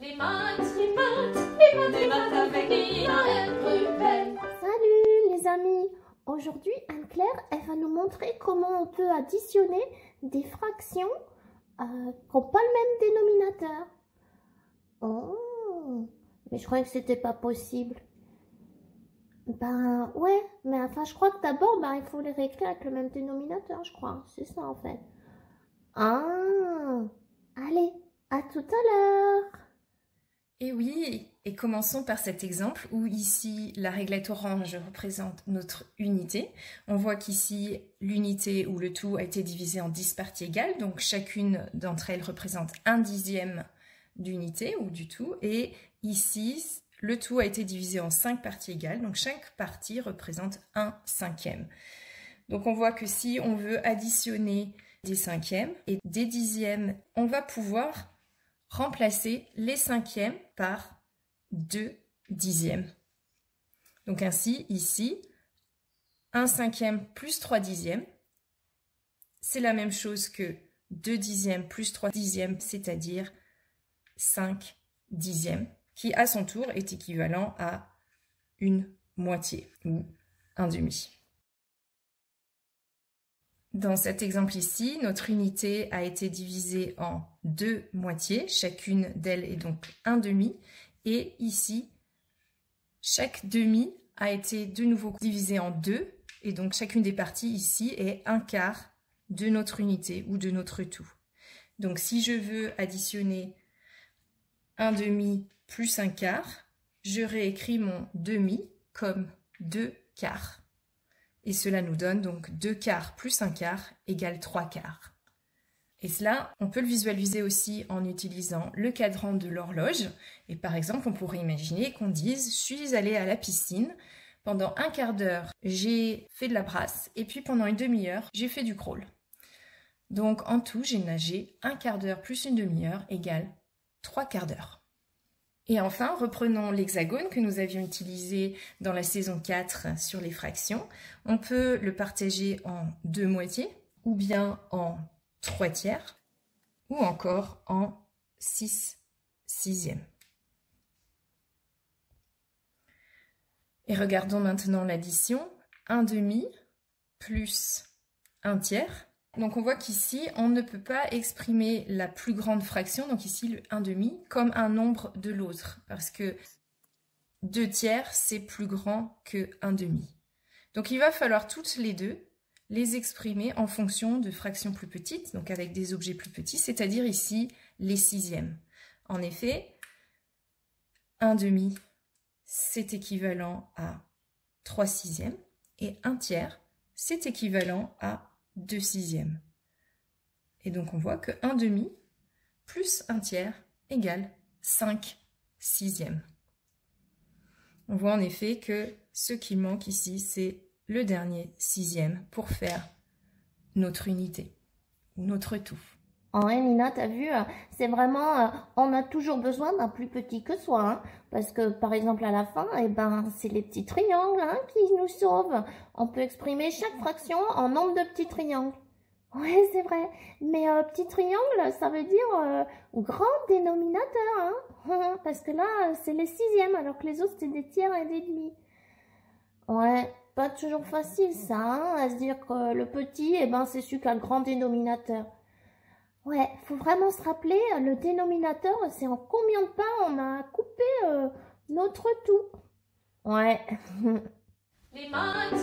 Les maths avec Ina et Ruben. Salut les amis! Aujourd'hui, Anne-Claire, elle va nous montrer comment on peut additionner des fractions qui n'ont pas le même dénominateur. Oh! Mais je croyais que c'était pas possible. Ben ouais, mais enfin je crois que d'abord, il faut les régler avec le même dénominateur, je crois. C'est ça en fait. Ah! Allez, à tout à l'heure! Et oui, et commençons par cet exemple où ici la réglette orange représente notre unité. On voit qu'ici l'unité ou le tout a été divisé en 10 parties égales, donc chacune d'entre elles représente 1/10 d'unité ou du tout. Et ici, le tout a été divisé en 5 parties égales, donc chaque partie représente 1/5. Donc on voit que si on veut additionner des cinquièmes et des dixièmes, on va pouvoir remplacer les cinquièmes par 2/10. Donc ainsi, ici, 1/5 plus 3/10, c'est la même chose que 2/10 plus 3/10, c'est-à-dire 5/10, qui à son tour est équivalent à une moitié ou un demi. Dans cet exemple ici, notre unité a été divisée en 2 moitiés, chacune d'elles est donc un demi, et ici, chaque demi a été de nouveau divisé en 2, et donc chacune des parties ici est 1/4 de notre unité ou de notre tout. Donc si je veux additionner un demi plus 1/4, je réécris mon demi comme 2/4. Et cela nous donne donc 2/4 plus 1/4 égale 3/4. Et cela, on peut le visualiser aussi en utilisant le cadran de l'horloge. Et par exemple, on pourrait imaginer qu'on dise « Je suis allée à la piscine, pendant un quart d'heure, j'ai fait de la brasse, et puis pendant une demi-heure, j'ai fait du crawl. » Donc en tout, j'ai nagé un quart d'heure plus une demi-heure égale 3 quarts d'heure. Et enfin, reprenons l'hexagone que nous avions utilisé dans la saison 4 sur les fractions. On peut le partager en 2 moitiés, ou bien en 3/3, ou encore en 6/6. Et regardons maintenant l'addition. 1/2 plus 1/3. Donc on voit qu'ici, on ne peut pas exprimer la plus grande fraction, donc ici le 1/2, comme un nombre de l'autre, parce que 2/3, c'est plus grand que 1/2. Donc il va falloir toutes les deux les exprimer en fonction de fractions plus petites, donc avec des objets plus petits, c'est-à-dire ici les sixièmes. En effet, 1/2, c'est équivalent à 3/6, et 1/3, c'est équivalent à 2/6. Et donc on voit que 1/2 plus 1/3 égale 5/6. On voit en effet que ce qui manque ici, c'est le dernier sixième pour faire notre unité, ou notre tout. Oh, Nina, t'as vu, c'est vraiment, on a toujours besoin d'un plus petit que soi, hein, parce que par exemple à la fin, c'est les petits triangles qui nous sauvent. On peut exprimer chaque fraction en nombre de petits triangles. Ouais, c'est vrai, mais petit triangle, ça veut dire grand dénominateur, hein, parce que là, c'est les sixièmes, alors que les autres, c'est des tiers et des demi. Ouais, pas toujours facile ça, à se dire que le petit, c'est celui qui a le grand dénominateur. Ouais, faut vraiment se rappeler, le dénominateur, c'est en combien de parts on a coupé notre tout. Ouais. Les maths